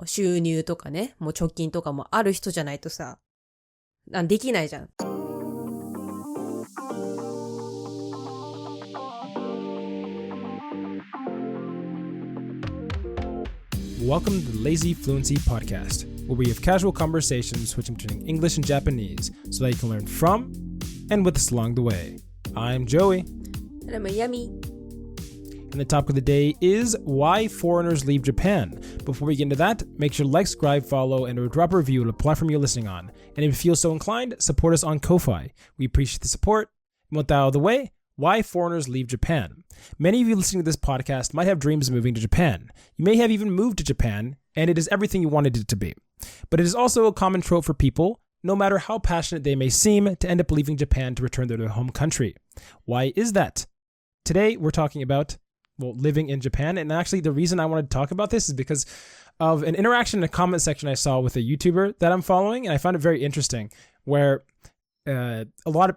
収入とかね、もう貯金とかもある人じゃないとさ、できないじゃん。Welcome to the Lazy-Fluency podcast, where we have casual conversations switching between English and Japanese so that you can learn from and with us along the way. I'm Joey. And I'm Yami. And the topic of the day is why foreigners leave Japan. Before we get into that, make sure to like, subscribe, follow, and drop a review to the platform you're listening on. And if you feel so inclined, support us on Ko-Fi. We appreciate the support. And with that out of the way, why foreigners leave Japan. Many of you listening to this podcast might have dreams of moving to Japan. You may have even moved to Japan, and it is everything you wanted it to be. But it is also a common trope for people, no matter how passionate they may seem, to end up leaving Japan to return to their home country. Why is that? Today, we're talking about, living in Japan. And actually, the reason I wanted to talk about this is because of an interaction in a comment section I saw with a YouTuber that I'm following, and I found it very interesting, where it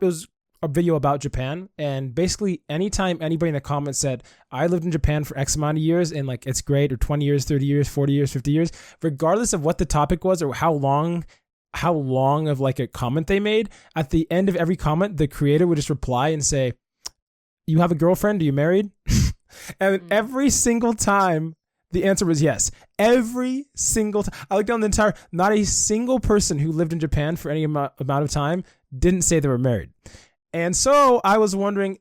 was a video about Japan, and basically anytime anybody in the comments said, I lived in Japan for X amount of years and like it's great, or 20 years, 30 years, 40 years, 50 years, regardless of what the topic was or how long of like a comment they made, at the end of every comment, the creator would just reply and say, you have a girlfriend? Are you married? And every single time the answer was yes. Every single time. I looked down the entire, not a single person who lived in Japan for any amount of time didn't say they were married. And so I was wondering,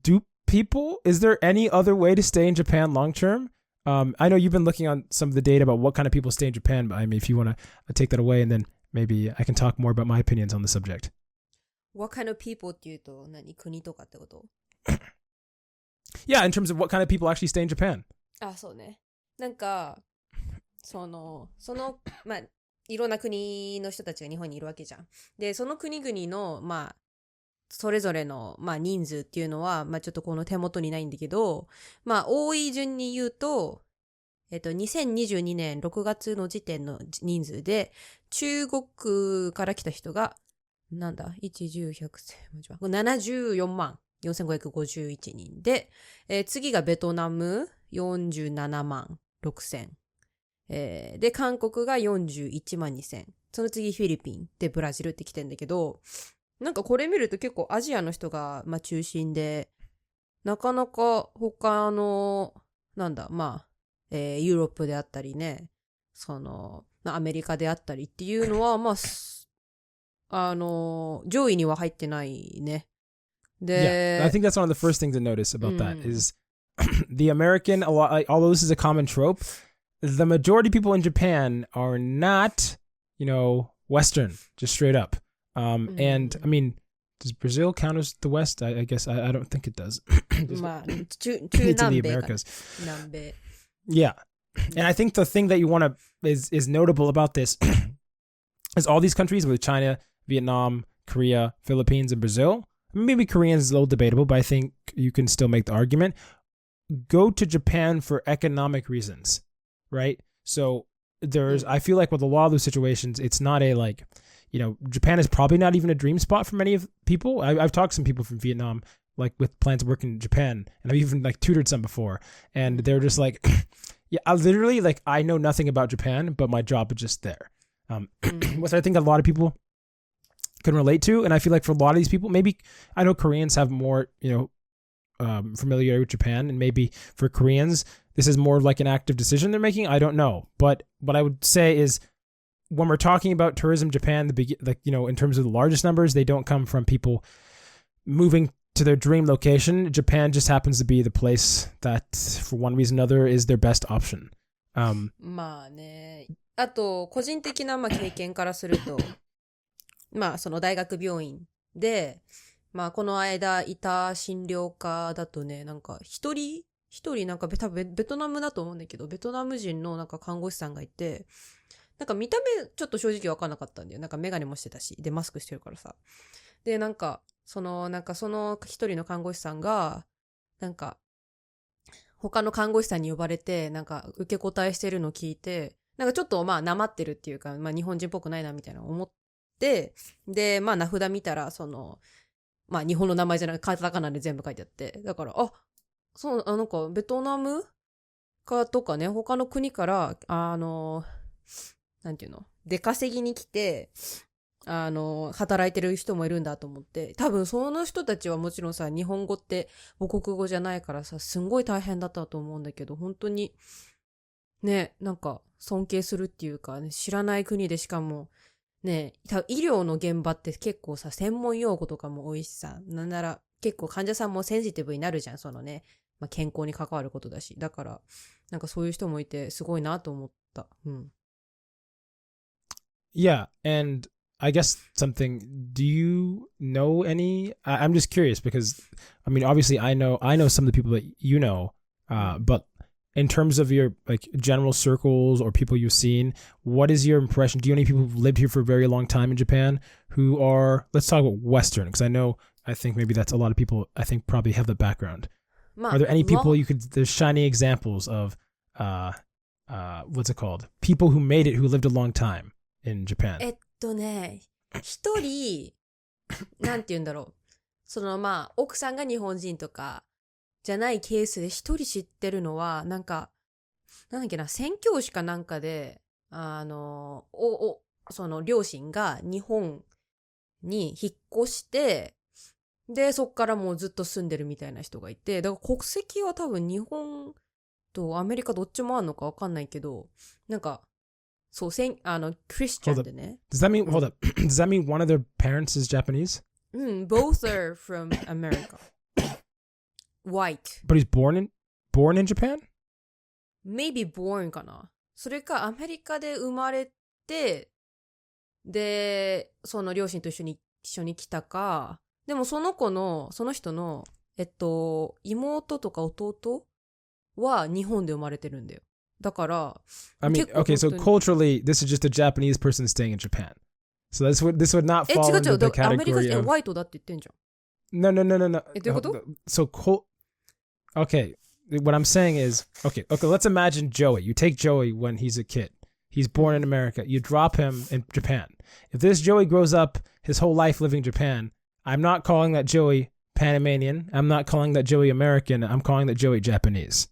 is there any other way to stay in Japan long term? I know you've been looking on some of the data about what kind of people stay in Japan, but I mean, if you want to take that away, and then maybe I can talk more about my opinions on the subject. What kind of people っていうと何国とかってこと Yeah, in terms of what kind of people actually stay in Japan. そうね。なんか、まあ、いろんな国の人たちが日本にいるわけじゃん。で、その国々の、まあ、それぞれの、まあ、人数っていうのは、まあ、ちょっとこの手元にないんだけど、まあ、多い順に言うと、2022年6月の時点の人数で、中国から来た人が、1、10、100、74万4551人で、次がベトナム47万6000、で、韓国が41万2000、その次フィリピンでブラジルって来てんだけど、なんかこれ見ると結構アジアの人が、まあ、中心で、なかなか他の、ユーロップであったりね、アメリカであったりっていうのは、まあ、上位には入ってないね。Yeah, I think that's one of the first things to notice about that is the American, although this is a common trope, the majority of people in Japan are not, Western, just straight up. And I mean, does Brazil count as the West? I guess I don't think it does. It's in the Americas. Yeah. And I think the thing that you want to is notable about this is all these countries with China, Vietnam, Korea, Philippines, and Brazil. Maybe Korean is a little debatable, but I think you can still make the argument. Go to Japan for economic reasons, right? So I feel like with a lot of those situations, it's not Japan is probably not even a dream spot for many of people. I've talked to some people from Vietnam, like with plans to work in Japan, and I've even like tutored some before, and they're just like, yeah, I know nothing about Japan, but my job is just there. Which I think a lot of people can relate to, and I feel like for a lot of these people, maybe I know Koreans have more, familiarity with Japan, and maybe for Koreans this is more like an active decision they're making. I don't know, but what I would say is when we're talking about tourism Japan, in terms of the largest numbers, they don't come from people moving to their dream location. Japan just happens to be the place that, for one reason or another, is their best option. まあね。あと、個人的な経験からすると、まあ、その大学病院で、まあ、この間いた診療科だとね、なんか一人なんか多分ベトナムだと思うんだけど、ベトナム人のなんか看護師さんがいて、なんか見た目ちょっと正直わかんなかったんだよ。なんかメガネもしてたし、でマスクしてるからさ。で、なんかその一人の看護師さんが、なんか他の看護師さんに呼ばれて、なんか受け答えしてるのを聞いて、なんかちょっとまあなまってるっていうか、まあ日本人っぽくないなみたいな思って、で、まあ名札見たら、まあ日本の名前じゃなくカタカナで全部書いてあって、だから、なんかベトナムかとかね、他の国から、なんていうの、出稼ぎに来て、働いてる人もいるんだと思って、多分その人たちはもちろんさ、日本語って母国語じゃないからさ、すんごい大変だったと思うんだけど、本当に、ね、なんか尊敬するっていうか、ね、知らない国でしかも、ね、医療の現場って結構さ、専門用語とかも多いしさ、なんなら結構患者さんもセンシティブになるじゃん、そのね、まあ、健康に関わることだし。だから、なんかそういう人もいて、すごいなと思った。うん。Yeah, and I guess something. Do you know any? I'm just curious because, I mean, obviously, I know some of the people that you know, but in terms of your like general circles or people you've seen, what is your impression? Do you know any people who've lived here for a very long time in Japan who are? Let's talk about Western because I think maybe that's a lot of people. I think probably have the background. Are there any people you could? There's shining examples of, what's it called? People who made it who lived a long time in Japan. 一人、なんて言うんだろう。そのまあ、奥さんが日本人とか、じゃないケースで一人知ってるのは、なんか、なんだっけな、宣教師かなんかで、その両親が日本に引っ越して、で、そっからもうずっと住んでるみたいな人がいて、だから国籍は多分日本とアメリカどっちもあるのかわかんないけど、なんか、そう、クリスチャンでね。Does that mean, hold up, does that mean one of their parents is Japanese? Both are from America. White. But he's born in Japan? Maybe born かな。それかアメリカで生まれて、で、その両親と一緒に来たか、でもその人の、妹とか弟は日本で生まれてるんだよ。だから、I mean, okay, so culturally, this is just a Japanese person staying in Japan. So this would not fall into the アメリカ category 人 of... ホワイトだって言ってんじゃん。No. どういうこと？ So, okay, what I'm saying is, okay, let's imagine Joey. You take Joey when he's a kid. He's born in America. You drop him in Japan. If this Joey grows up his whole life living in Japan, I'm not calling that Joey Panamanian. I'm not calling that Joey American. I'm calling that Joey Japanese.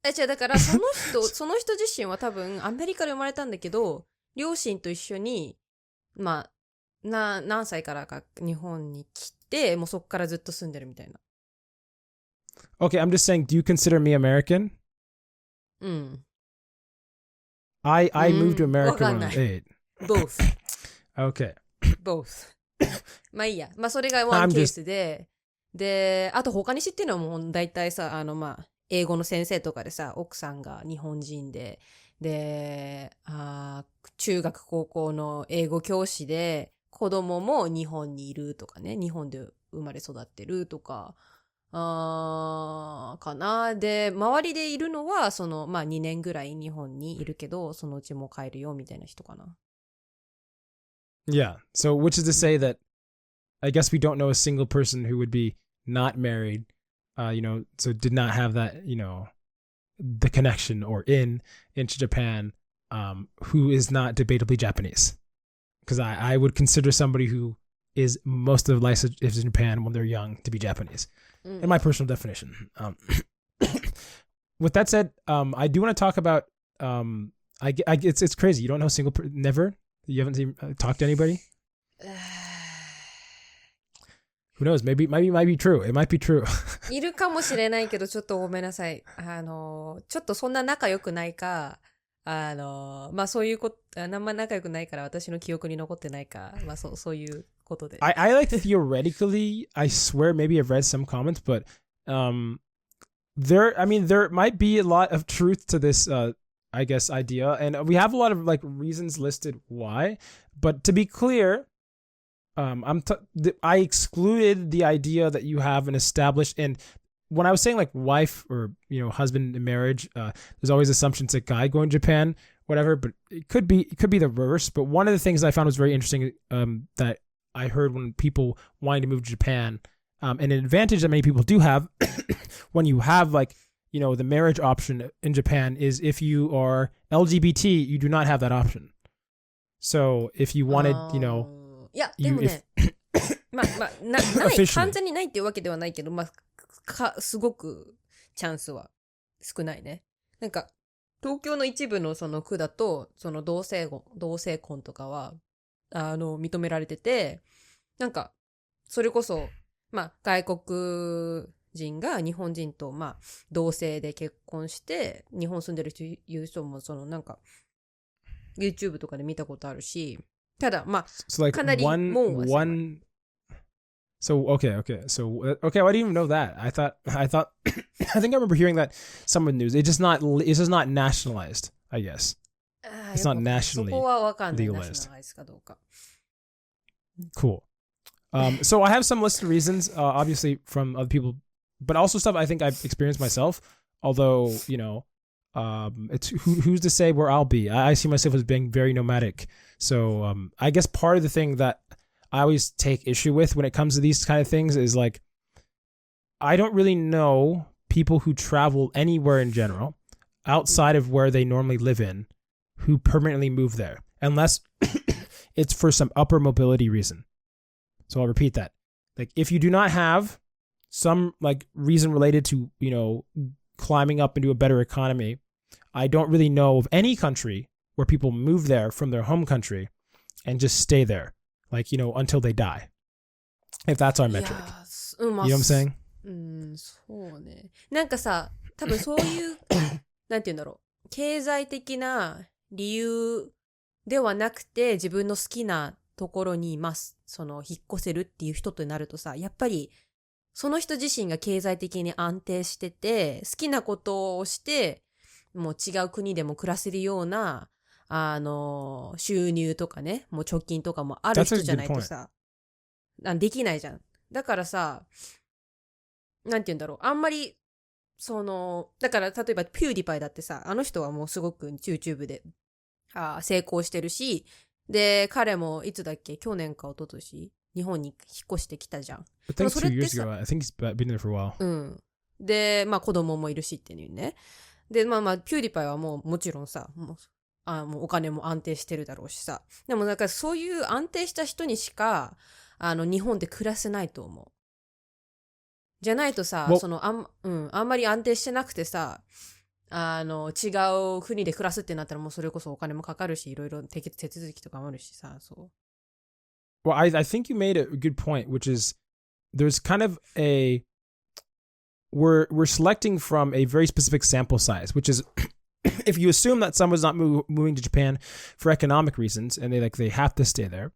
違う、だからその人自身は多分アメリカで生まれたんだけど、両親と一緒に、まあ、何歳からか日本に来て、もうそっからずっと住んでるみたいな。Okay, I'm just saying, do you consider me American? うん。I moved to America when I was 8. Both. Okay. Both. まあいいや。まあそれがワンケースで、で、あと他に知ってるのはもう大体さ、まあ、英語の先生とかでさ、奥さんが日本人で、中学高校の英語教師で、子供も日本にいるとかね、日本で生まれ育ってるとか、かな。で、周りでいるのは、まあ2年ぐらい日本にいるけど、そのうちもう帰るよみたいな人かな。Yeah. So, which is to say that I guess we don't know a single person who would be not married, so did not have that, the connection or into Japan, who is not debatably Japanese. Because I would consider somebody who is most of life is in Japan when they're young to be Japanese, in my personal definition. With that said, I do want to talk about, it's crazy. You don't know a single never? You haven't talked to anybody? Who knows? Maybe it might be true. It might be true. いるかもしれないけど、ちょっとごめんなさい。ちょっとそんな仲良くないか、まあそういうこと、あんま仲良くないから私の記憶に残ってないか、まあそういうことで。I like theoretically, I swear maybe I've read some comments, but there might be a lot of truth to this, I guess, idea. And we have a lot of like reasons listed why. But to be clear, I excluded the idea that you have an established, and when I was saying like wife or husband in marriage, there's always assumptions that guy going to Japan, whatever. But it could be the reverse. But one of the things I found was very interesting, that I heard when people wanting to move to Japan, and an advantage that many people do have when you have like the marriage option in Japan is if you are LGBT, you do not have that option. So if you wanted, いや、でもね、まあ、ない、完全にないっていうわけではないけど、まあ、すごくチャンスは少ないね。なんか、東京の一部のその区だと、その同性婚とかは、認められてて、なんか、それこそ、まあ、外国人が日本人と、まあ、同性で結婚して、日本住んでる人も、その、なんか、YouTube とかで見たことあるし、ただ、まあ、So like かなり門は狭い。So okay. So okay, I didn't even know that. I thought I think I remember hearing that somewhere in the news. It's just not nationalized, I guess. It's not nationally そこはわかんない。 legalized. ナショナライズかどうか。 Cool. So I have some listed reasons, obviously from other people, but also stuff I think I've experienced myself. Although, it's who's to say where I'll be. I see myself as being very nomadic. So I guess part of the thing that I always take issue with when it comes to these kind of things is like, I don't really know people who travel anywhere in general outside of where they normally live in who permanently move there, unless it's for some upper mobility reason. So I'll repeat that. Like, if you do not have some like reason related to, climbing up into a better economy, I don't really know of any country where people move there from their home country and just stay there, like, until they die. If that's our metric. You know what I'm saying? そうね。なんかさ、多分そういう、なんて言うんだろう。経済的な理由ではなくて、自分の好きなところに引っ越せるっていう人となるとさ、やっぱり、その人自身が経済的に安定してて、好きなことをして、もう違う国でも暮らせるような、収入とかね、もう貯金とかもある人じゃないとさ、できないじゃん。だからさ、なんて言うんだろう、あんまり、だから例えばピューディパイだってさ、あの人はもうすごく YouTube で成功してるし、で、彼もいつだっけ、去年か一昨年日本に引っ越してきたじゃん。I think 2 years ago. I think he's been there for a while. うん。で、まあ子供もいるしっていうね。で、まあ、ピューディパイはもちろんさ、もうお金も安定してるだろうしさ。でもなんかそういう安定した人にしか、日本で暮らせないと思う。じゃないとさ、あんまり安定してなくてさ、違う国で暮らすってなったらもうそれこそお金もかかるし、いろいろ手続きとかもあるしさ、そう。Well, I think you made a good point, which is there's kind of we're selecting from a very specific sample size, which is if you assume that someone's not moving to Japan for economic reasons and they have to stay there,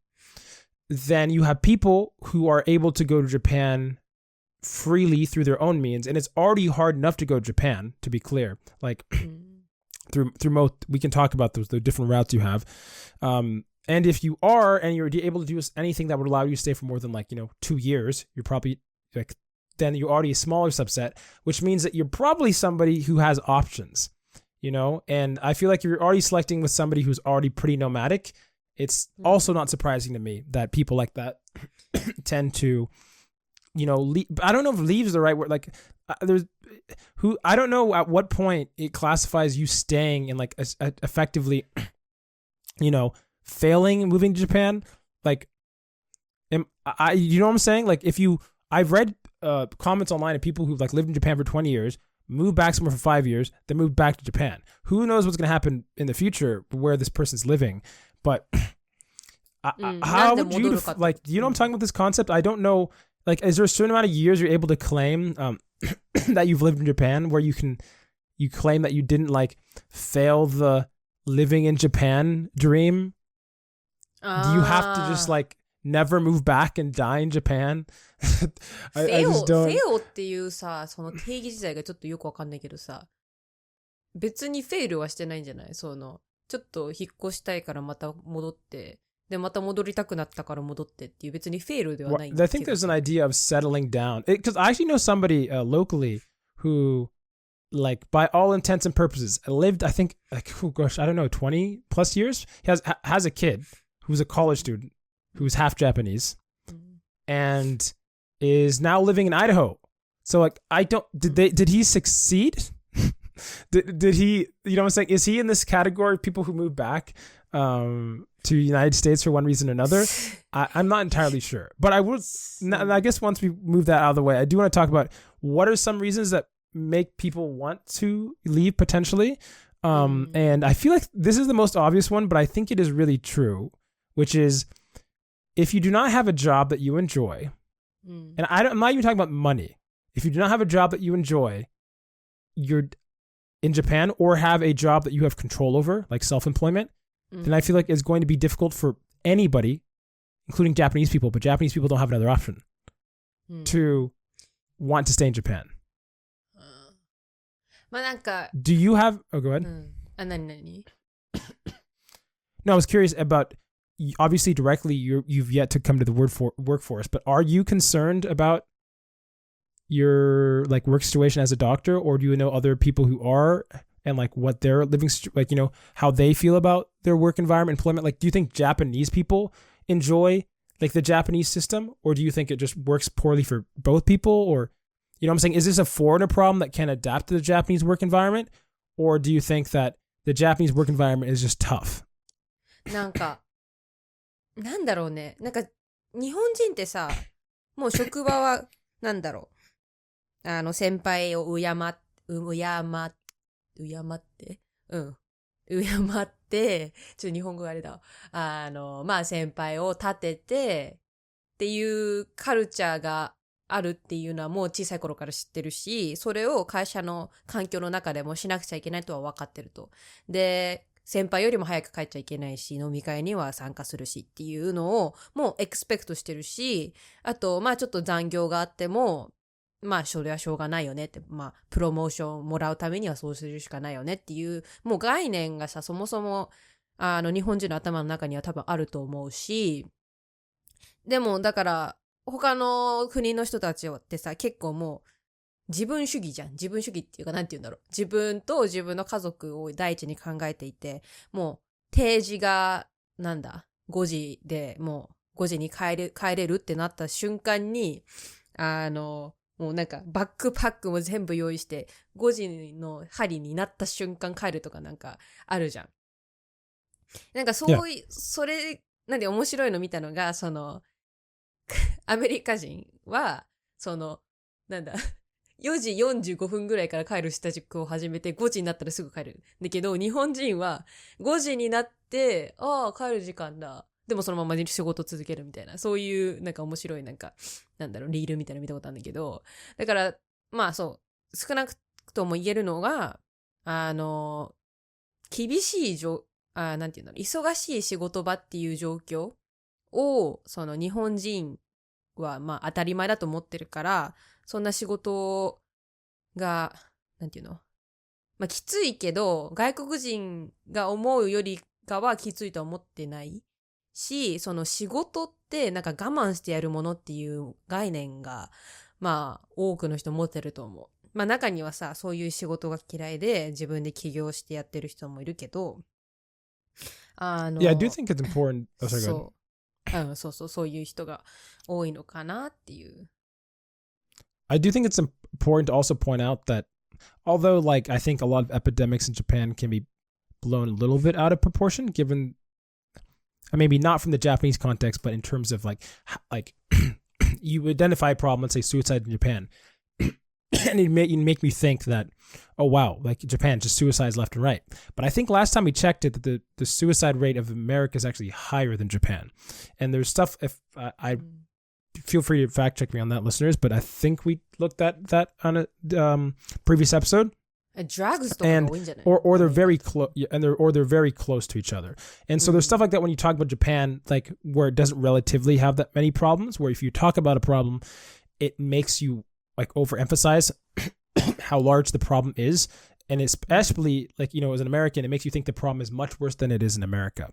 then you have people who are able to go to Japan freely through their own means, and it's already hard enough to go to Japan, to be clear. Like through most, we can talk about the different routes you have. And if you are, and you're able to do anything that would allow you to stay for more than 2 years, you're probably then you're already a smaller subset, which means that you're probably somebody who has options, and I feel like you're already selecting with somebody who's already pretty nomadic. It's also not surprising to me that people like that tend to, leave. I don't know if leave is the right word. Like I don't know at what point it classifies you staying in effectively, failing moving to Japan. Like, you know what I'm saying? Like I've read comments online of people who've lived in Japan for 20 years, moved back somewhere for 5 years, then moved back to Japan. Who knows what's going to happen in the future where this person's living? But how would you, do you know what I'm talking about, this concept? I don't know. Is there a certain amount of years you're able to claim that you've lived in Japan where you claim that you didn't fail the living in Japan dream? Do you have to just never move back and die in Japan? I just don't. フェオっていうさ、その定義自体がちょっとよくわかんないけどさ、別にフェイルはしてないんじゃない？ちょっと引っ越したいからまた戻って、でまた戻りたくなったから戻ってっていう別にフェイルではないんだけど。I think there's an idea of settling down. Because I actually know somebody locally who, by all intents and purposes, lived, I think, I don't know, 20 plus years. He has a kid who's a college student who's half Japanese and is now living in Idaho. So did he succeed? did he, you know what I'm saying? Is he in this category of people who move back to the United States for one reason or another? I'm not entirely sure. But I guess once we move that out of the way, I do want to talk about what are some reasons that make people want to leave potentially. And I feel like this is the most obvious one, but I think it is really true, which is if you do not have a job that you enjoy, and I'm not even talking about money. If you do not have a job that you enjoy, you're in Japan, or have a job that you have control over, like self-employment, then I feel like it's going to be difficult for anybody, including Japanese people, but Japanese people don't have another option, to want to stay in Japan. まあなんか Do you have... Oh, go ahead. 何 No, I was curious about... Obviously, directly, you've yet to come to the workforce, but are you concerned about your like work situation as a doctor, or do you know other people who are, and like what their living, like, you know, how they feel about their work environment, employment? Like, do you think Japanese people enjoy like the Japanese system, or do you think it just works poorly for both people? Or, you know what I'm saying? Is this a foreigner problem that can adapt to the Japanese work environment? Or do you think that the Japanese work environment is just tough? なんかなんだろうね。なんか日本人ってさ、もう職場はなんだろう。先輩を敬って、ちょっと日本語があれだ。まあ先輩を立ててっていうカルチャーがあるっていうのはもう小さい頃から知ってるし、それを会社の環境の中でもしなくちゃいけないとは分かってると。で、先輩よりも早く帰っちゃいけないし、飲み会には参加するしっていうのをもうエクスペクトしてるし、あと、まあちょっと残業があっても、まあそれはしょうがないよねって、まあプロモーションもらうためにはそうするしかないよねっていう、もう概念がさ、そもそも日本人の頭の中には多分あると思うし、でもだから他の国の人たちってさ、結構もう自分主義じゃん。自分主義っていうか、なんて言うんだろう。自分と自分の家族を第一に考えていて、もう定時がなんだ5時でもう5時に帰れるってなった瞬間にもうなんかバックパックも全部用意して5時の針になった瞬間帰るとかなんかあるじゃん。なんかそういう、それなんで面白いの見たのが、そのアメリカ人はそのなんだ4時45分ぐらいから帰る支度を始めて5時になったらすぐ帰る。だけど日本人は5時になって帰る時間だ。でもそのまま仕事続けるみたいな、そういうなんか面白いなんかなんだろうリールみたいなの見たことあるんだけど、だからまあそう少なくとも言えるのが厳しいなんていうの忙しい仕事場っていう状況をその日本人はまあ当たり前だと思ってるから、そんな仕事がなんていうのまあきついけど外国人が思うよりかはきついとは思ってないし、その仕事ってなんか我慢してやるものっていう概念がまあ多くの人持ってると思う。まあ中にはさ、そういう仕事が嫌いで自分で起業してやってる人もいるけど、Yeah, I do think it's important. Oh, sorry, go ahead. そういう人が多いのかなっていう。I do think it's important to also point out that although like I think a lot of epidemics in Japan can be blown a little bit out of proportion given maybe not from the Japanese context, but in terms of like you identify a problem, let's say suicide in Japan, and you make me think that, oh wow, like Japan just suicides left and right. But I think last time we checked it, that the suicide rate of America is actually higher than Japan. And there's stuff, if I feel free to fact check me on that, listeners, but I think we looked at that on a previous episode. Drugs and or they're very close, they're very close to each other. And so there's stuff like that when you talk about Japan, like where it doesn't relatively have that many problems, where if you talk about a problem, it makes you like overemphasize how large the problem is. And especially like, you know, as an American, it makes you think the problem is much worse than it is in America,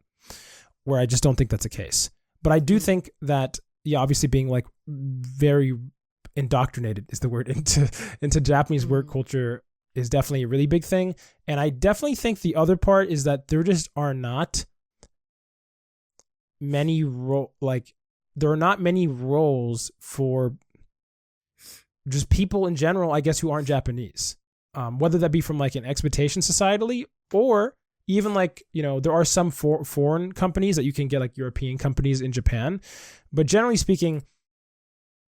where I just don't think that's the case. But I do think that, yeah, obviously being like very indoctrinated is the word into Japanese work culture is definitely a really big thing. And I definitely think the other part is that there just are not many there are not many roles for just people in general, I guess, who aren't Japanese, whether that be from like an expectation societally, or even like, you know, there are some foreign companies that you can get, like European companies in Japan, but generally speaking,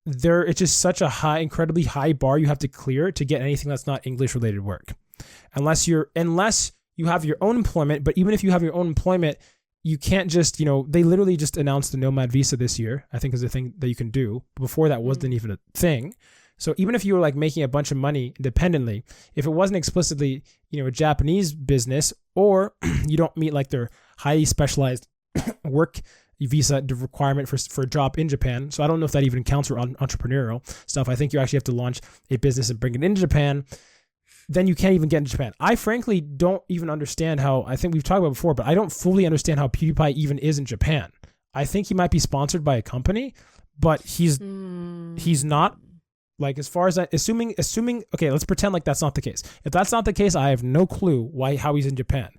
it's just such a incredibly high bar you have to clear to get anything that's not English related work, unless you you have your own employment, but even if you have your own employment, you can't just, they literally just announced the nomad visa this year, I think is a thing that you can do. Before that wasn't even a thing. So even if you were like making a bunch of money independently, if it wasn't explicitly, a Japanese business, or you don't meet like their highly specialized work visa requirement for a job in Japan. So I don't know if that even counts for entrepreneurial stuff. I think you actually have to launch a business and bring it into Japan. Then you can't even get into Japan. I frankly don't even understand how, I think we've talked about before, but I don't fully understand how PewDiePie even is in Japan. I think he might be sponsored by a company, but he's not. Like, as far as assuming, okay, let's pretend like that's not the case. If that's not the case, I have no clue how he's in Japan,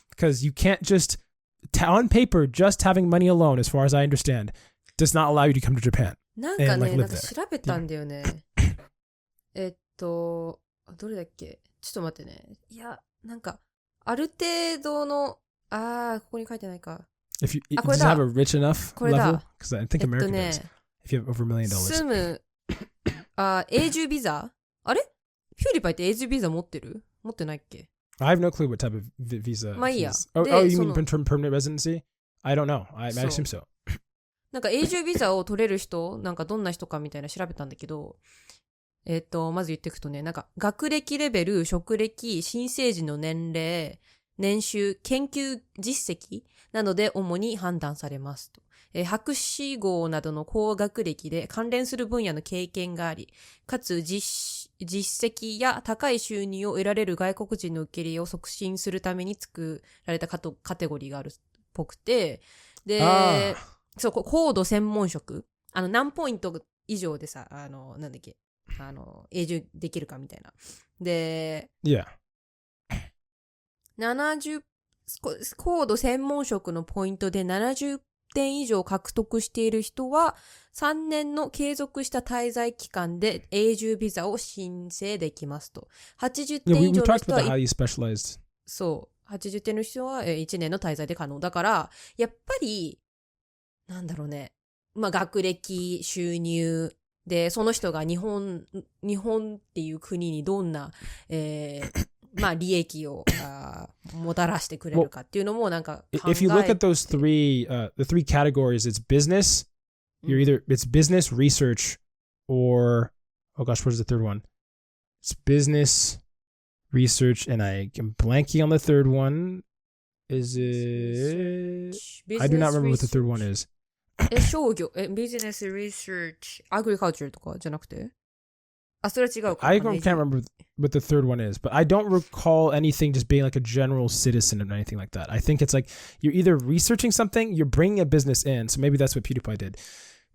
because you can't just, on paper, just having money alone, as far as I understand, does not allow you to come to Japan. なんかね、なんか調べたんだよね。どれだっけ？ちょっと待ってね。いや、なんか、ある程度の、ここに書いてないか。If you just have a rich enough level, because I think America does. If you have over $1 million. 住む、永住ビザ？あれ？ピューリパイって永住ビザ持ってる？持ってないっけ？ I have no clue what type of visa. まあいいや。Oh, you mean permanent residency? I don't know. I assume so. なんか永住ビザを取れる人、なんかどんな人かみたいな調べたんだけど、まず言っていくとね、なんか学歴レベル、職歴、新生児の年齢、年収、研究実績などで主に判断されますと。博士号などの高学歴で関連する分野の経験があり、かつ実績や高い収入を得られる外国人の受け入れを促進するために作られたカテゴリーがあるっぽくて、で、そう、高度専門職。何ポイント以上でさ、なんだっけ、永住できるかみたいな。で、高度専門職のポイントで70点以上獲得している人は、3年の継続した滞在期間で永住ビザを申請できますと。80点以上の人は、そう、80点の人は1年の滞在で可能。だから、やっぱり、なんだろうね。まあ、学歴、収入、で、その人が日本っていう国にどんな、まあ、利益をもたらしてくれるかっていうのもなんか考えて。If you look at those the three categories, it's business, it's business, research, or, oh gosh, what is the third one? It's business, research, and I am blanking on the third one. Is it? I do not remember what the third one is. 商業、ビジネス、リサーチ、アグリカルチャーとかじゃなくて？それは違うか。I can't remember what the third one is, but I don't recall anything just being like a general citizen or anything like that. I think it's like you're either researching something, you're bringing a business in, so maybe that's what PewDiePie did.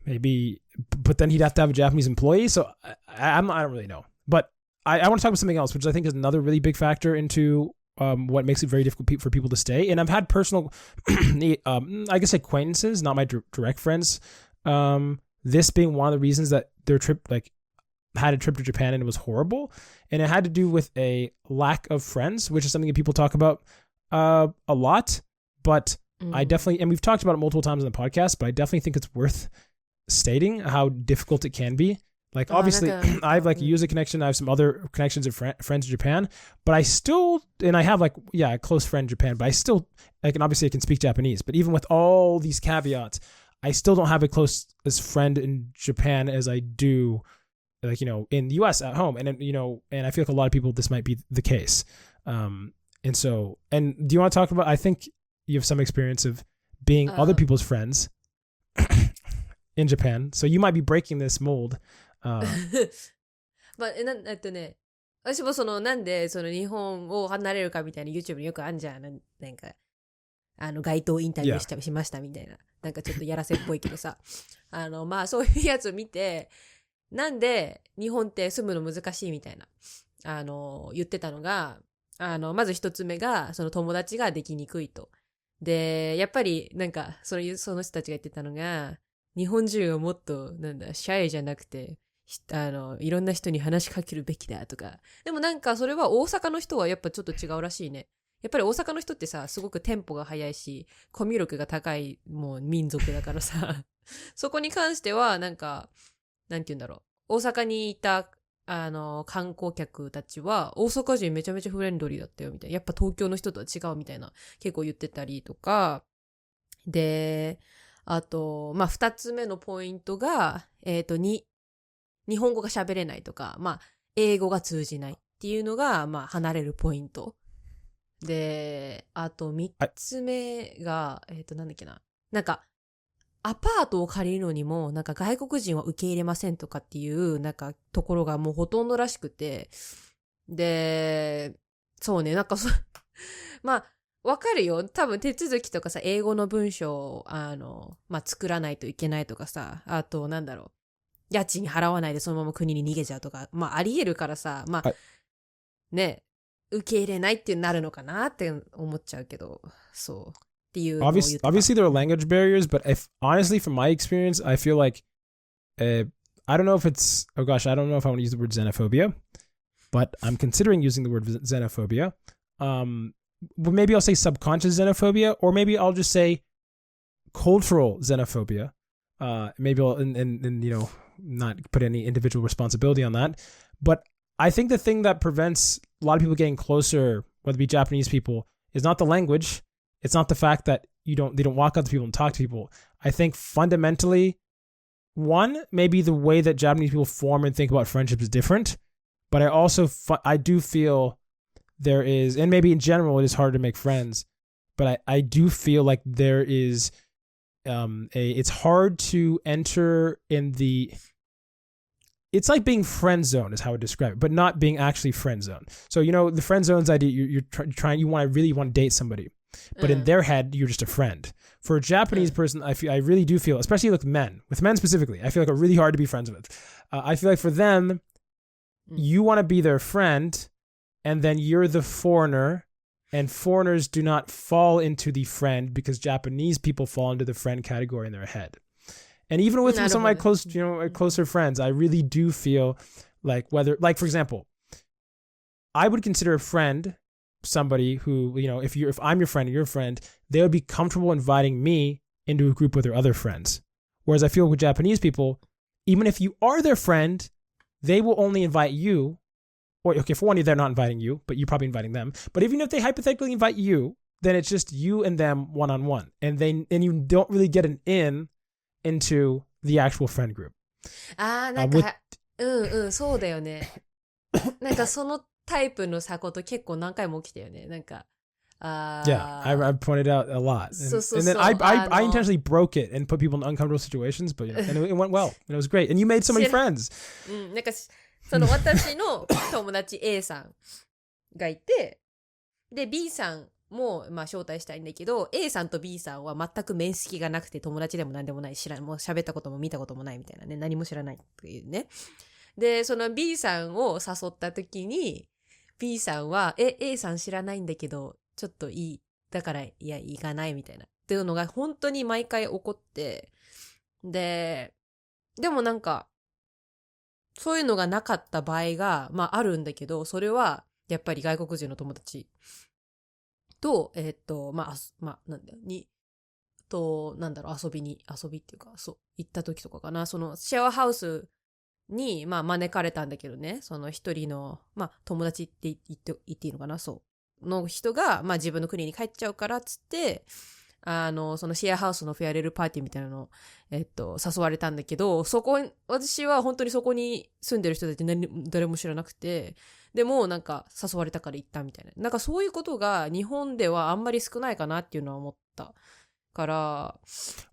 Maybe, but then he'd have to have a Japanese employee, so I don't really know. But I want to talk about something else, which I think is another really big factor into what makes it very difficult for people to stay. And I've had personal, I guess, acquaintances, not my direct friends. This being one of the reasons that their trip, had a trip to Japan and it was horrible. And it had to do with a lack of friends, which is something that people talk about a lot. But I definitely, and we've talked about it multiple times on the podcast, but I definitely think it's worth stating how difficult it can be. Like, obviously, I have a user connection. I have some other connections of friends in Japan, but I still, and I have a close friend in Japan, but I still, and obviously I can speak Japanese, but even with all these caveats, I still don't have a close friend in Japan as I do, in the US at home. And, and I feel like a lot of people, this might be the case. And do you want to talk about, I think you have some experience of being other people's friends in Japan. So you might be breaking this mold. まあ、私もなんで日本を離れるかみたいな YouTube によくあんじゃん。なんか、街頭インタビューしましたみたいな。なんかちょっとやらせっぽいけどさ。まあそういうやつを見て、なんで日本って住むの難しいみたいな、言ってたのが、まず一つ目が、友達ができにくいと。で、やっぱりなんか、その人たちが言ってたのが、日本人はもっと、シャイじゃなくて、いろんな人に話しかけるべきだとか。でもなんかそれは大阪の人はやっぱちょっと違うらしいね。やっぱり大阪の人ってさ、すごくテンポが速いし、コミュ力が高いもう民族だからさ、そこに関してはなんか、なんて言うんだろう。大阪にいた観光客たちは、大阪人めちゃめちゃフレンドリーだったよ、みたいな。やっぱ東京の人とは違うみたいな、結構言ってたりとか、で、あと、まあ、二つ目のポイントが、日本語が喋れないとか、まあ、英語が通じないっていうのが、まあ、離れるポイント。で、あと三つ目が、なんだっけな。なんか、アパートを借りるのにも、なんか外国人は受け入れませんとかっていう、なんかところがもうほとんどらしくて。で、そうね、なんかまあ、わかるよ。多分手続きとかさ、英語の文章を、まあ、作らないといけないとかさ、あと、なんだろう。家賃払わないでそのまま国に逃げちゃうとか、まあ、あり得るからさ、まあ、ね、受け入れないってなるのかなって思っちゃうけど、そう。っていうのを言ってた。Obviously, there are language barriers, but if honestly, from my experience, I feel like I don't know if it's I don't know if I want to use the word xenophobia, but I'm considering using the word xenophobia. Well, maybe I'll say subconscious xenophobia, or maybe I'll just say cultural xenophobia. Maybe I'll and not put any individual responsibility on that. But I think the thing that prevents a lot of people getting closer, whether it be Japanese people, is not the language. It's not the fact that they don't walk up to people and talk to people. I think fundamentally, one, maybe the way that Japanese people form and think about friendship is different. But I do feel there is, and maybe in general it is hard to make friends, but I do feel like there is it's hard to enter in the, it's like being friend zone is how I describe it, but not being actually friend zone. So, the friend zone's idea, you're trying, you really want to date somebody, but in their head, you're just a friend. For a Japanese person, I really do feel, especially with men specifically, I feel like it's really hard to be friends with. I feel like for them, you want to be their friend, and then you're the foreigner, and foreigners do not fall into the friend because Japanese people fall into the friend category in their head. And even with some of my closer friends, I really do feel like for example, I would consider a friend somebody who, if I'm your friend and you're a friend, they would be comfortable inviting me into a group with their other friends. Whereas I feel with Japanese people, even if you are their friend, they will only invite you. Or, okay, for one, they're not inviting you, but you're probably inviting them. But even if they hypothetically invite you, then it's just you and them one-on-one. And you don't really get an in into the actual friend group. なんか、そうだよね。なんかそのタイプのさこと結構何回も起きたよね。なんか、Yeah, I pointed out a lot. And then I intentionally broke it and put people in uncomfortable situations, but and it went well. And it was great. And you made so many friends. なんか、その私の友達 A さんがいて、で、B さんも、まあ、招待したいんだけど、A さんと B さんは全く面識がなくて、友達でも何でもない、もう喋ったことも見たこともないみたいなね、何も知らないっていうね。で、その B さんを誘った時に、B さんは、A さん知らないんだけど、ちょっといい。だから、いや、行かないみたいな。っていうのが本当に毎回起こって、でもなんか、そういうのがなかった場合が、まああるんだけど、それは、やっぱり外国人の友達と、なんだよ、なんだろう、遊びっていうか、そう、行った時とかかな、その、シェアハウスに、まあ、招かれたんだけどね、その一人の、まあ、友達って言っていいのかな、そう、の人が、まあ、自分の国に帰っちゃうから、つって、そのシェアハウスのフェアレルパーティーみたいなの、誘われたんだけど、私は本当にそこに住んでる人たち誰も知らなくて、でもなんか誘われたから行ったみたいな。なんかそういうことが日本ではあんまり少ないかなっていうのは思ったから。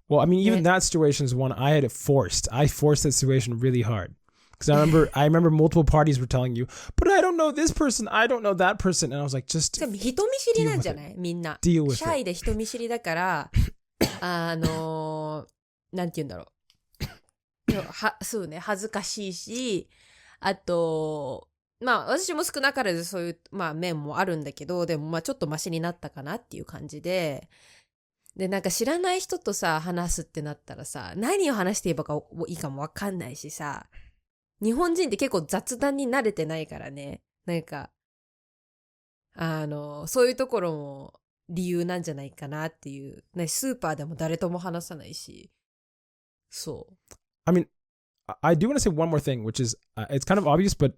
Well, I mean, even that situation is one I forced that situation really hard. Because I remember multiple parties were telling you, but I don't know this person, I don't know that person. And I was like, just 人見知りなんじゃないみんな。シャイで人見知りだから、なんて言うんだろう。そうね、恥ずかしいし、あと、まあ私も少なからずそういう、まあ面もあるんだけど、でもまあちょっとマシになったかなっていう感じで、なんか知らない人とさ、話すってなったらさ、何を話していいかもわかんないしさ、日本人って結構雑談に慣れてないからね。なんか、そういうところも理由なんじゃないかなっていう。スーパーでも誰とも話さないし。そう。I mean, I do want to say one more thing, which is it's kind of obvious, but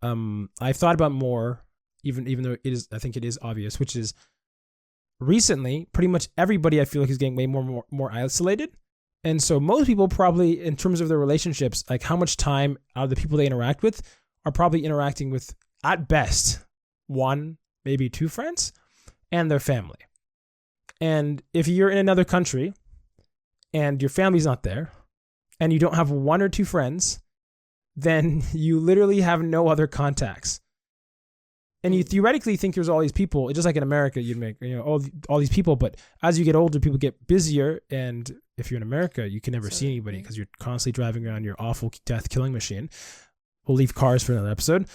I've thought about more, even though I think it is obvious, which is recently pretty much everybody I feel like is getting way more isolated. And so most people probably, in terms of their relationships, like how much time out of the people they interact with are probably interacting with, at best, 1, maybe 2 friends and their family. And if you're in another country and your family's not there and you don't have 1 or 2 friends, then you literally have no other contacts. And you theoretically think there's all these people, just like in America, you'd make, all these people, but as you get older, people get busier, and if you're in America, you can never see anybody because you're constantly driving around your awful death-killing machine. We'll leave cars for another episode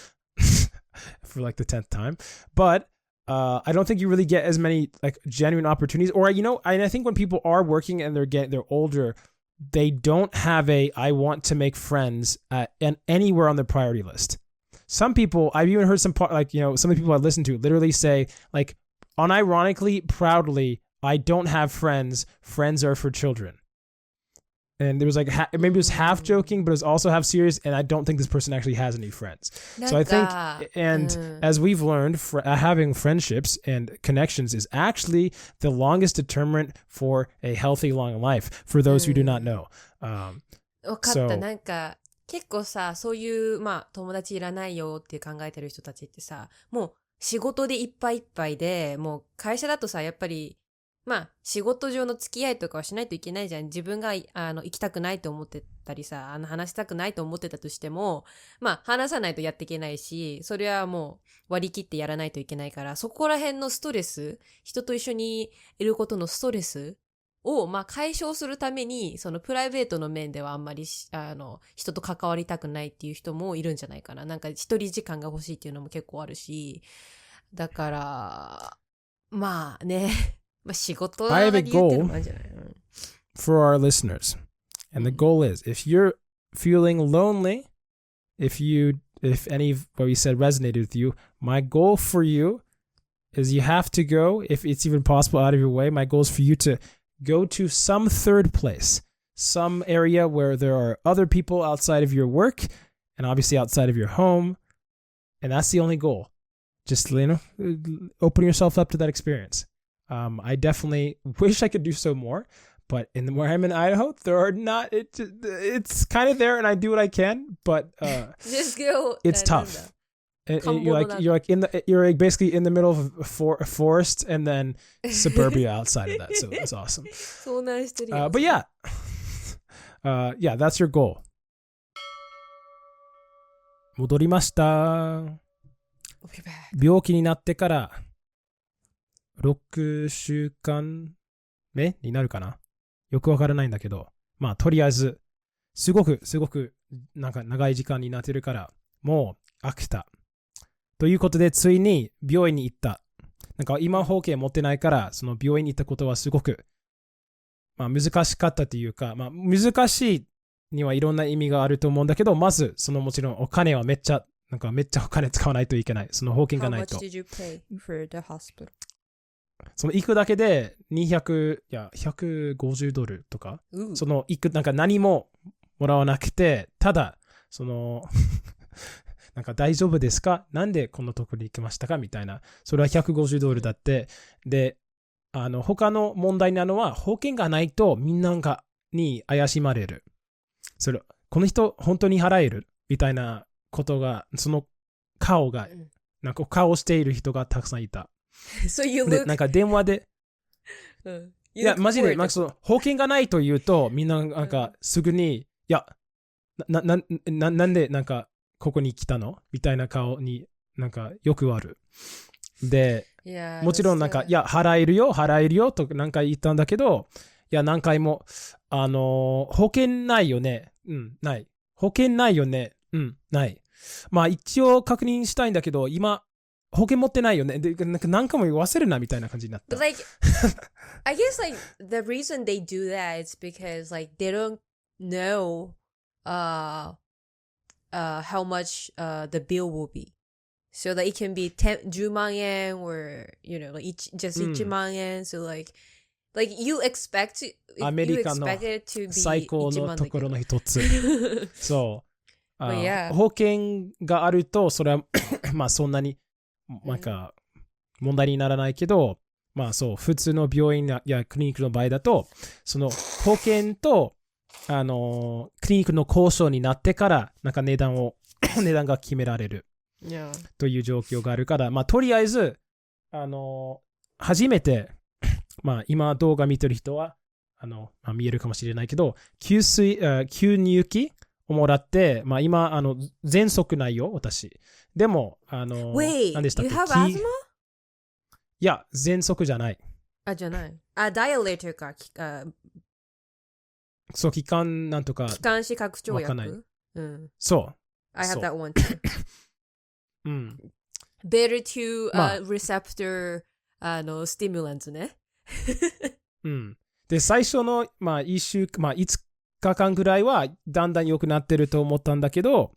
for like the 10th time. But I don't think you really get as many like genuine opportunities. Or, I think when people are working and they're older, they don't have I want to make friends and anywhere on their priority list. Some people, I've even heard some of the people I listen to literally say, like, unironically, proudly, I don't have friends. Friends are for children. And there was like, maybe it was half joking, but it was also half serious. And I don't think this person actually has any friends. So I think, as we've learned, having friendships and connections is actually the longest determinant for a healthy, long life, for those who do not know. わかった。なんか、結構さ、そういう、友達いらないよって考えてる人たちってさ、もう仕事でいっぱいいっぱいで、もう会社だとさ、やっぱり、仕事上の付き合いとかはしないといけないじゃん。自分が行きたくないと思ってたりさ、話したくないと思ってたとしても、話さないとやっていけないし、それはもう割り切ってやらないといけないから、そこら辺のストレス、人と一緒にいることのストレスを、解消するために、そのプライベートの面ではあんまり、人と関わりたくないっていう人もいるんじゃないかな。なんか一人時間が欲しいっていうのも結構あるし、だから、ね。仕事 I have a goal for our listeners. And the goal is, if you're feeling lonely, if any of what we said resonated with you, my goal for you is you have to go, if it's even possible out of your way, my goal is for you to go to some third place, some area where there are other people outside of your work and obviously outside of your home. And that's the only goal. Just, open yourself up to that experience. I definitely wish I could do so more, but where I'm in Idaho, there are not. It's kind of there, and I do what I can, but just go. It's tough. You're basically in the middle of a forest and then suburbia outside of that. So it's awesome. But yeah, that's your goal. 戻りました。病気になってから6週間目になるかな。よくわからないんだけど、とりあえずすごくなんか長い時間になってるからもう飽きたということで、ついに病院に行った。なんか今保険持ってないから、その病院に行ったことはすごく難しかったというか、難しいにはいろんな意味があると思うんだけど、まずそのもちろんお金はめっちゃお金使わないといけない。その保険がないと。How much did you pay for the hospital? その行くだけで$150とか、その行くなんか何ももらわなくて、ただそのなんか大丈夫ですか？なんでこのところに行きましたかみたいな。それは$150だって。で、他の問題なのは保険がないとみんなに怪しまれる。この人本当に払えるみたいなことが、そのなんか顔している人がたくさんいた。So you で look... なんか電話で、いやマジでその保険がないと言うとみんななんかすぐに、いやなんでなんかここに来たのみたいな顔になんかよくある。で、もちろんなんかいや払えるよとなんか言ったんだけど、いや何回も保険ないよね、ない。保険ないよね、ない。一応確認したいんだけど今保険持ってないよね。で、なんか何回も言わせるなみたいな感じになった。But like, I guess like the reason they do that is because like they don't know how much the bill will be. So like it can be 10万円 or like just 1万円. So like Like you expect アメリカの you expect it to be 最高のところの一つ。そう。yeah. 保険があると、それはまあそんなになんか問題にならないけど、まあそう、普通の病院やクリニックの場合だと、その保険とクリニックの交渉になってから、なんか値段が決められるという状況があるから、まあとりあえず、初めて、まあ今動画見てる人は、まあ、見えるかもしれないけど、吸入器をもらって、まあ今、喘息ないよ、私。でも、Wait, 何でしたっ you け have asthma? いや、喘息じゃない。じゃない。dilator か。そう、気管なんとか。気管支拡張薬。わかんない。うん。そう。I have that one too. うん。Better to、receptor stimulants ね。うん。で、最初の、まあ、5日間ぐらいは、だんだん良くなってると思ったんだけど、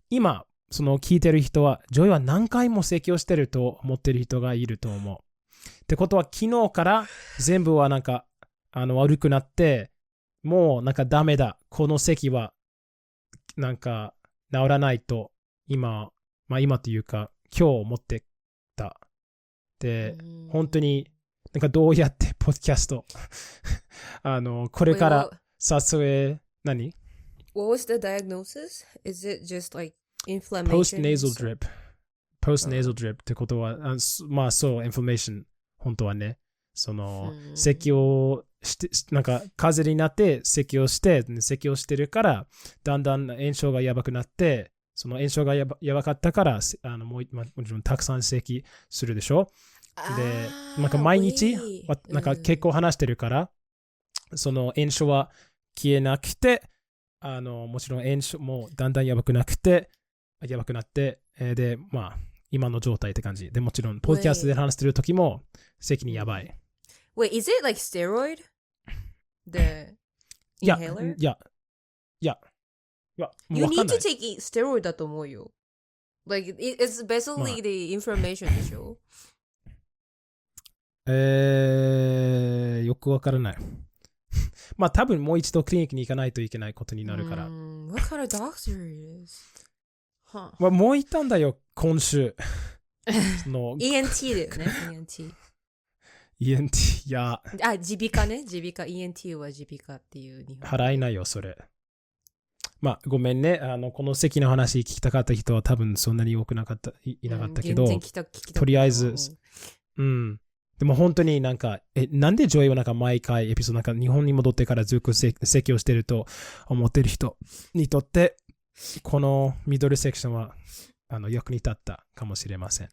今、その聞いてる人は、ジョイは何回も咳をしてると思ってる人がいると思う。ってことは、昨日から全部はなんか、悪くなって、もうなんかダメだ。この咳は、なんか、治らないと、今というか、今日思ってた。で、本当に、なんかどうやってポッドキャストこれから撮影、何 What was the diagnosis? Is it just like inflammation? Post-nasal drip. Post-nasal drip ってことは、まあそう、inflammation。本当はね。その、咳をして、なんか風邪になって咳をして、咳をしてるから、だんだん炎症がやばくなって、その炎症がやばかったから、もちろんたくさん咳するでしょ。で、なんか毎日、なんか結構話してるから、その炎症は消えなくて、もちろん炎症もだんだんやばくなって、で、まあ、今の状態って感じ。で、もちろん、ポッドキャストで話してる時も、咳にやばい。Wait, is it like steroid? The inhaler? Yeah. You need to take steroid だと思うよ。Like, it's basically the inflammation でしょ。よくわからない。まあ多分もう一度クリニックに行かないといけないことになるから。What kind of doctor is? まあもう行ったんだよ、今週。ENT だよね、ENT。ENT、いや。耳鼻科ね、耳鼻科。ENT は耳鼻科っていう日本。払えないよ、それ。まあごめんね、この席の話聞きたかった人は多分そんなに多くいなかったけど、とりあえず、でも本当になんか、なんでジョイはなんか毎回エピソードなんか日本に戻ってからずっと咳をしてると思ってる人にとって、このミドルセクションは役に立ったかもしれません。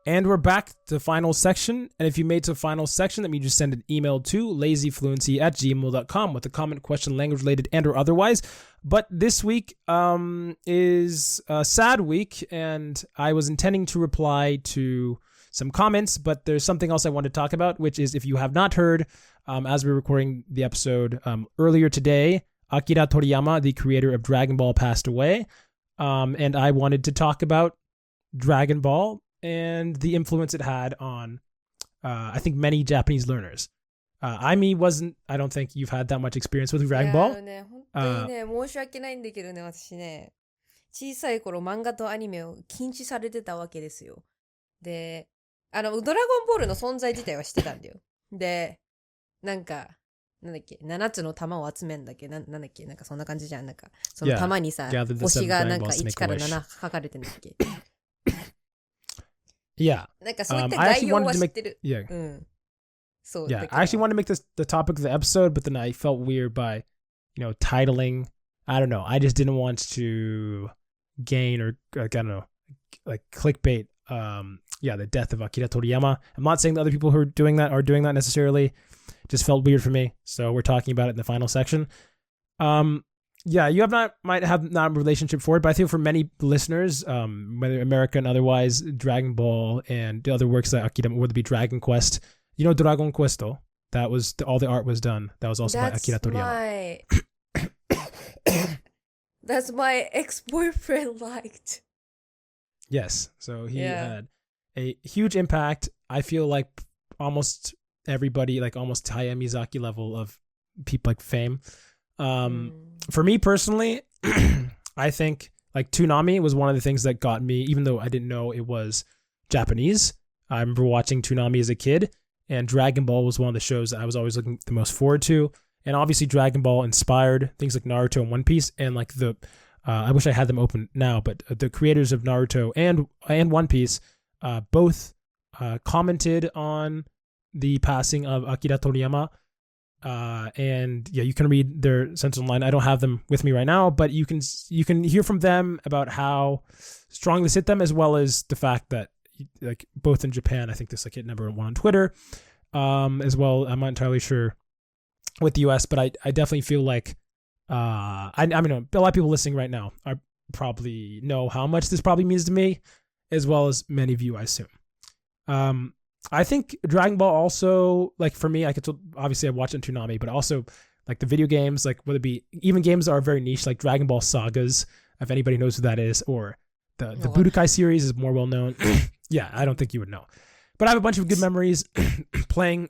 And we're back to the final section. And if you made it to the final section, that means you send an email to lazyfluency@gmail.com with a comment, question, language related, and or otherwise. But this week is a sad week, and I was intending to reply to some comments, but there's something else I want to talk about, which is if you have not heard, as we're recording the episode earlier today, Akira Toriyama, the creator of Dragon Ball, passed away. And I wanted to talk about Dragon Ball and the influence it had on, I think, many Japanese learners. I don't think you've had that much experience with Dragon Ball. 本当にね、申し訳ないんだけどね、私ね、小さい頃漫画とアニメを禁止されてたわけですよ。で、ドラゴンボールの存在自体はしてたんだよ。で、なんだっけ、7つの玉を集めんだっけ、なんだっけ、なんかそんな感じじゃん。なんか、その玉にさ、星がなんか1から7書かれてんだっけ。Yeah. なんかそういった概要は知ってる。Yeah. Yeah, I actually wanted to make this the topic of the episode, but then I felt weird by, titling. I don't know. I just didn't want to gain or, I don't know, like clickbait. The death of Akira Toriyama. I'm not saying the other people who are doing that necessarily. It just felt weird for me. So we're talking about it in the final section. You might have not a relationship for it, but I think for many listeners, whether American, otherwise, Dragon Ball and the other works that Akira, whether it be Dragon Quest, Dragon Questo, that was all the art was done. That was also by Akira Toriyama. That's my ex-boyfriend liked. Yes, so he had a huge impact. I feel like almost everybody, like almost Hayao Miyazaki level of people like fame. For me personally, I think like Toonami was one of the things that got me, even though I didn't know it was Japanese. I remember watching Toonami as a kid, and Dragon Ball was one of the shows that I was always looking the most forward to. And obviously Dragon Ball inspired things like Naruto and One Piece, and like I wish I had them open now, but the creators of Naruto and One Piece both commented on the passing of Akira Toriyama. And yeah, you can read their sentences online. I don't have them with me right now, but you can hear from them about how strong this hit them, as well as the fact that like both in Japan, I think this like hit number 1 on Twitter, as well. I'm not entirely sure with the US, but I definitely feel like I mean a lot of people listening right now are probably know how much this probably means to me, as well as many of you, I assume. I think Dragon Ball also, like for me, obviously I watch it on Toonami, but also like the video games, like whether it be even games that are very niche, like Dragon Ball Sagas, if anybody knows who that is, or the Budokai series is more well known. Yeah, I don't think you would know, but I have a bunch of good memories playing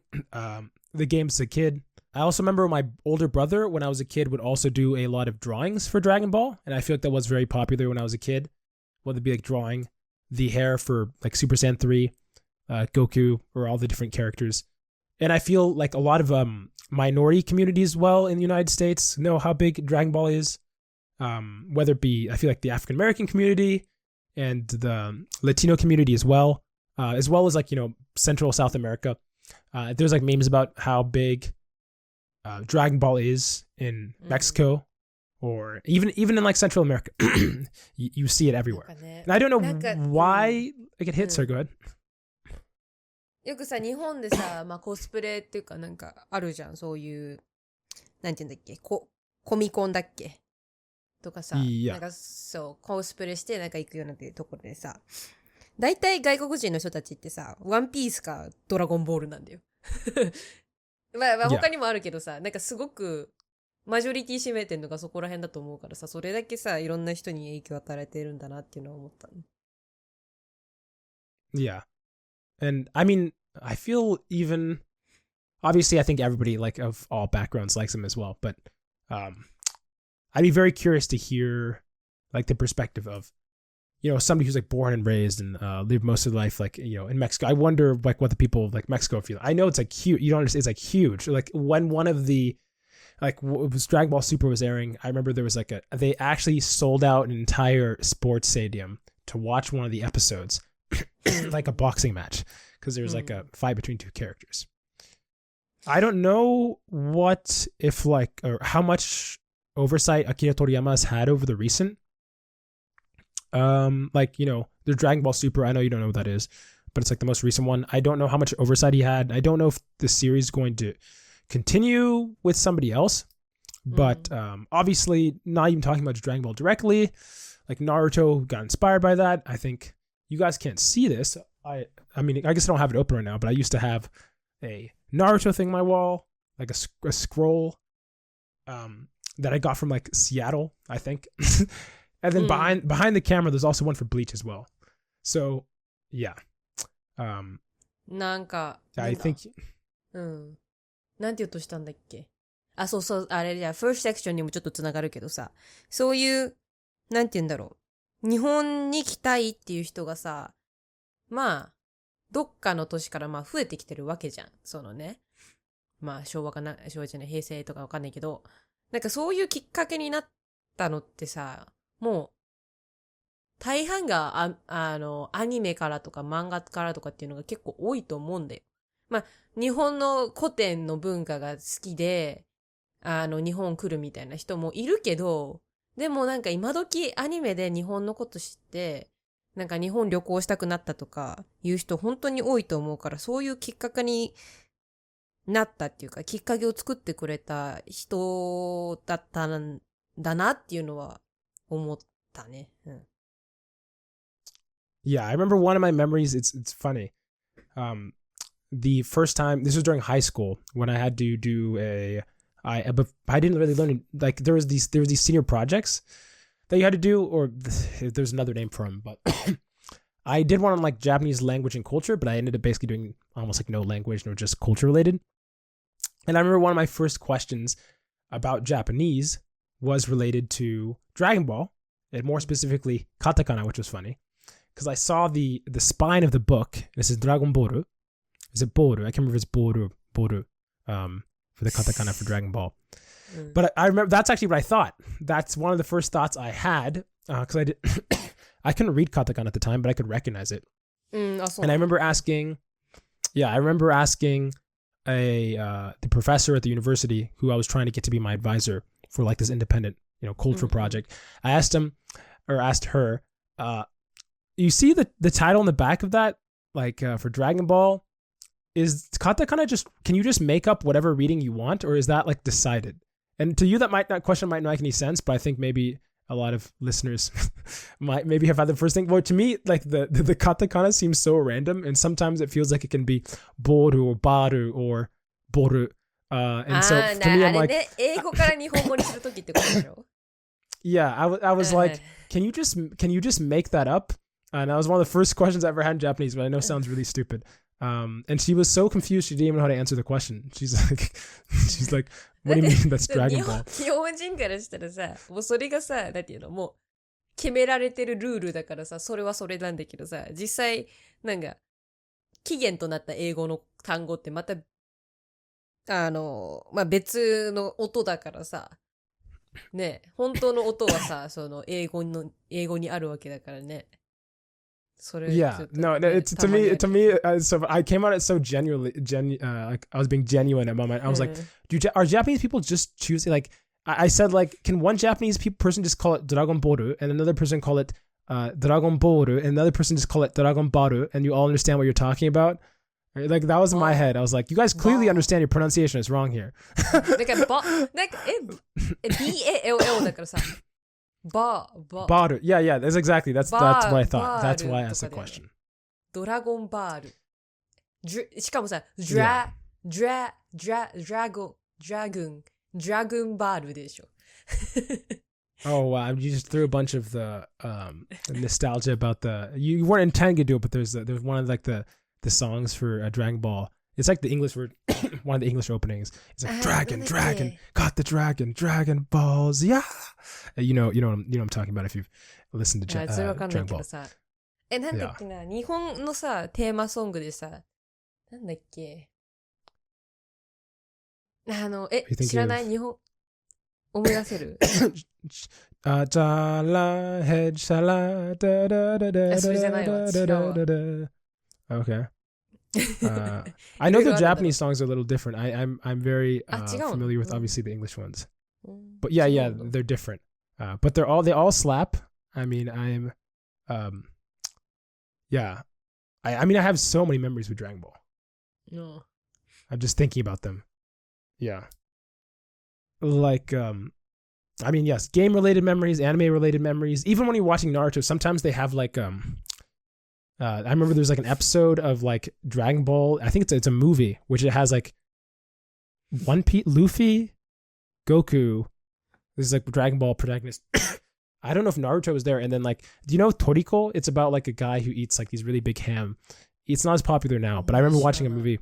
the games as a kid. I also remember my older brother, when I was a kid, would also do a lot of drawings for Dragon Ball, and I feel like that was very popular when I was a kid, whether it be like drawing the hair for like Super Saiyan 3, Goku, or all the different characters. And I feel like a lot of minority communities as well in the United States know how big Dragon Ball is, whether it be, I feel like the African American community and the Latino community as well as like, you know, Central South America. There's like memes about how big Dragon Ball is in Mexico, or even in like Central America. you see it everywhere. And I don't know why like it hits her. Go ahead. よくさ、日本でさ、まあコスプレっていうかなんかあるじゃん、そういう、なんて言うんだっけ、コミコンだっけとかさ、なんかそう、コスプレしてなんか行くようなっていうところでさ、大体外国人の人たちってさ、ワンピースかドラゴンボールなんだよ。まあ他にもあるけどさ、なんかすごくマジョリティ占めてんのがそこら辺だと思うからさ、それだけさ、いろんな人に影響を与えてるんだなっていうのは思った。Yeah. And I mean, I feel even, obviously I think everybody like of all backgrounds likes them as well, but I'd be very curious to hear like the perspective of, you know, somebody who's like born and raised and lived most of their life like, you know, in Mexico. I wonder like what the people of like Mexico feel. I know it's like huge. You don't understand, it's like huge. Like when one of the like it was Dragon Ball Super was airing, I remember there was like they actually sold out an entire sports stadium to watch one of the episodes. Like a boxing match, because there's like a fight between two characters. I don't know what if like or how much oversight Akira Toriyama has had over the recent like, you know, the Dragon Ball Super. I know you don't know what that is, but it's like the most recent one. I don't know how much oversight he had. I don't know if the series is going to continue with somebody else, but obviously not even talking about Dragon Ball directly, like Naruto got inspired by that. I think you guys can't see this. I mean, I guess I don't have it open right now, but I used to have a Naruto thing on my wall, like a scroll that I got from like Seattle, I think. And then behind the camera, there's also one for Bleach as well. So, yeah. なんか、I think... なんて言うとしたんだっけ？あ、そうそう、あれじゃ、first section にもちょっとつながるけどさ、そういう、なんて言うんだろう。日本に来たいっていう人がさ、まあ、どっかの年からまあ増えてきてるわけじゃん。そのね。まあ、昭和じゃない、平成とかわかんないけど、なんかそういうきっかけになったのってさ、もう、大半がアニメからとか漫画からとかっていうのが結構多いと思うんだよ。まあ、日本の古典の文化が好きで、日本来るみたいな人もいるけど、でもなんか今時アニメで日本のこと知って、なんか日本旅行したくなったとかいう人本当に多いと思うから、そういうきっかけになったっていうか、きっかけを作ってくれた人だったんだなっていうのは思ったね。Yeah, I remember one of my memories, it's funny. The first time, this was during high school when I had to do I didn't really learn, like there was these senior projects that you had to do, or there's another name for them, but I did one on like Japanese language and culture, but I ended up basically doing almost like no language, no just culture related. And I remember one of my first questions about Japanese was related to Dragon Ball, and more specifically katakana, which was funny because I saw the spine of the book. This is Dragon Ball. Is it Boru? I can't remember if it's Boru for the katakana for Dragon Ball. But I remember that's actually what I thought. That's one of the first thoughts I had because I did. I couldn't read katakana at the time, but I could recognize it. And I remember asking, the professor at the university who I was trying to get to be my advisor for like this independent, cultural project. I asked her, you see the title on the back of that, like for Dragon Ball, is katakana can you just make up whatever reading you want, or is that like decided? And to you, that question might not make any sense, but I think maybe a lot of listeners might maybe have had the first thing. Well, to me, like the katakana seems so random, and sometimes it feels like it can be boru or baru or boru. And so for me, I'm like, yeah, I was like, can you just make that up? And that was one of the first questions I ever had in Japanese, but I know it sounds really stupid. And she was so confused she didn't even know how to answer the question. She's like, what do you mean that's Dragon Ball? 日本人からしたらさ、もうそれがさ、なんていうの、もう決められてるルールだからさ、それはそれなんだけどさ、実際なんか起源となった英語の単語ってまた別の音だからさ、ね、本当の音はさ、その英語にあるわけだからね。Yeah, no, it's to me. So I came at it so genuinely, like I was being genuine at the moment. I was like, are Japanese people just choosing? Like, I said, like, can one Japanese person just call it Dragon Boru, and another person call it Dragon Boru, and another person just call it Dragon Baru, and you all understand what you're talking about? Right? Like that was in my head. I was like, you guys clearly understand your pronunciation is wrong here. B-A-L-L だからさ。Baru. Yeah, that's exactly. That's what I thought. That's why I asked the question. ドラゴンバール。しかもさ、ドラゴンバールでしょ。Oh wow! You just threw a bunch of the nostalgia about you weren't intending to do it, but there's one of like the songs for Dragon Ball. It's like the English word, one of the English openings. It's like dragon, got the dragon balls, yeah. You know what I'm talking about if you've listened to Dragon Ball. なんだっけな、日本のさテーマソングでさ、なんだっけ、知らない？日本思い出せる？Jala head shala da da da da. それじゃないわ、違うわ。 Okay. I know the Japanese songs are a little different. I'm very familiar with obviously the English ones, but yeah, they're different. But they all slap. I mean, yeah. I mean, I have so many memories with Dragon Ball. No. I'm just thinking about them. Yeah. Like, I mean, yes, game related memories, anime related memories. Even when you're watching Naruto, sometimes they have like, I remember there's like an episode of like Dragon Ball. I think it's a movie, which it has like One Piece, Luffy, Goku. This is like Dragon Ball protagonist. I don't know if Naruto was there. And then like, do you know Toriko? It's about like a guy who eats like these really big ham. It's not as popular now, but I remember watching a movie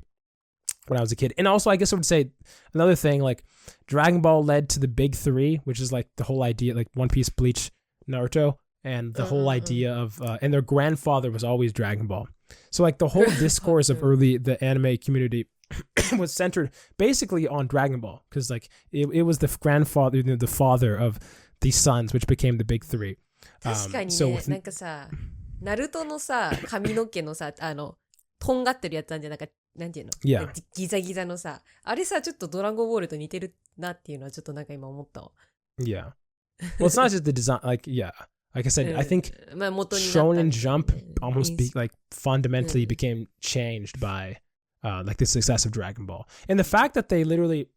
when I was a kid. And also, I guess I would say another thing, like Dragon Ball led to the big three, which is like the whole idea, like One Piece, Bleach, Naruto. And the whole idea of, and their grandfather was always Dragon Ball. So like the whole discourse of the anime community was centered basically on Dragon Ball. Because like it was the grandfather, the father of the sons, which became the big three. 確かにね、なんかさ、ナルトのさ、髪の毛のさ、とんがってるやつなんじゃなんか、なんていうの？ Yeah. ギザギザのさ、あれさ、ちょっとドラゴンボールと似てるなっていうのはちょっとなんか今思ったわ。Yeah. Well, it's not just the design, like, yeah. Like I said, I think Shonen Jump almost fundamentally became changed by like the success of Dragon Ball. And the fact that they literally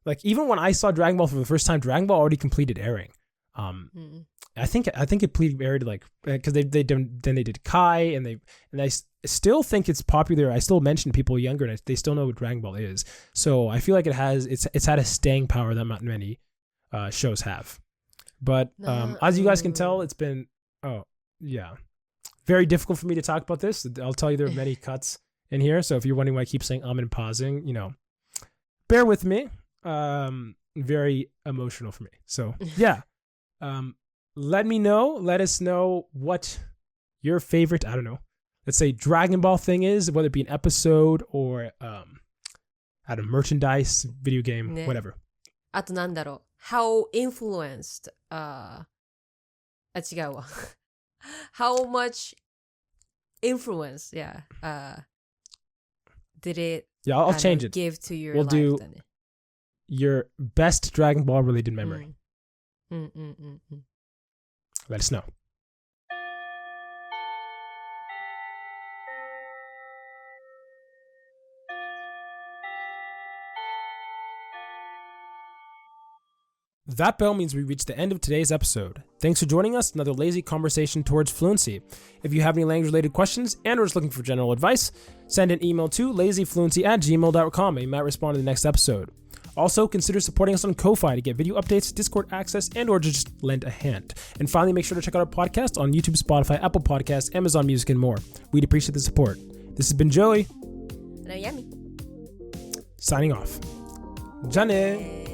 like even when I saw Dragon Ball for the first time, Dragon Ball already completed airing. I think it completed aired like because they did Kai and I still think it's popular. I still mention people younger and they still know what Dragon Ball is. So I feel like it's had a staying power that not many shows have. But as you guys can tell, it's been very difficult for me to talk about this. I'll tell you there are many cuts in here. So if you're wondering why I keep saying and pausing, bear with me. Very emotional for me. So yeah. Let us know what your favorite, I don't know, let's say Dragon Ball thing is, whether it be an episode or a merchandise, video game, whatever. あとなんだろう How influenced 違うわHow much influence did it I'll change it. give to your we'll life? Do your best Dragon Ball related memory. Let us know. That bell means we reached the end of today's episode. Thanks for joining us, another lazy conversation towards fluency. If you have any language-related questions and or just looking for general advice, send an email to lazyfluency@gmail.com and you might respond in the next episode. Also, consider supporting us on Ko-Fi to get video updates, Discord access, and or just lend a hand. And finally, make sure to check out our podcast on YouTube, Spotify, Apple Podcasts, Amazon Music, and more. We'd appreciate the support. This has been Joey. And I'm Yami. Signing off. じゃあね